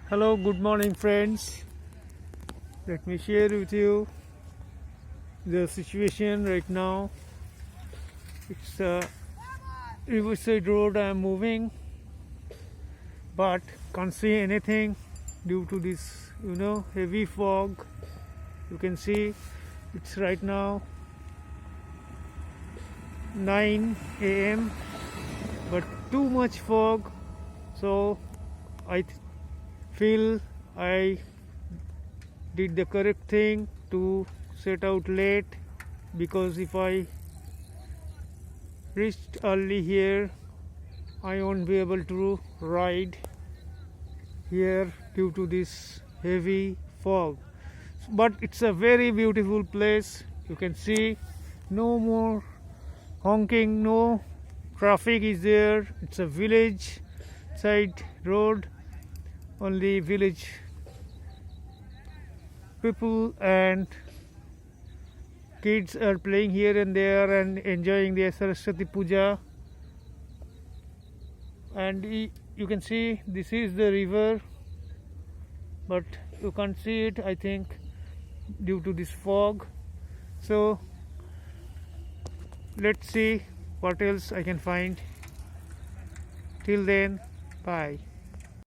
Hello, good morning, friends. Let me share with you the situation right now. It's a riverside road. I am moving, but can't see anything due to this, heavy fog. You can see it's right now 9 a.m. but too much fog, so I feel I did the correct thing to set out late, because if I reached early here I won't be able to ride here due to this heavy fog. But it's a very beautiful place. You can see no more honking, no traffic is there. It's a village side road, only village people and kids are playing here and there and enjoying their Saraswati Puja. And you can see this is the river, but you can't see it, I think, due to this fog. So let's see what else I can find. Till then, bye.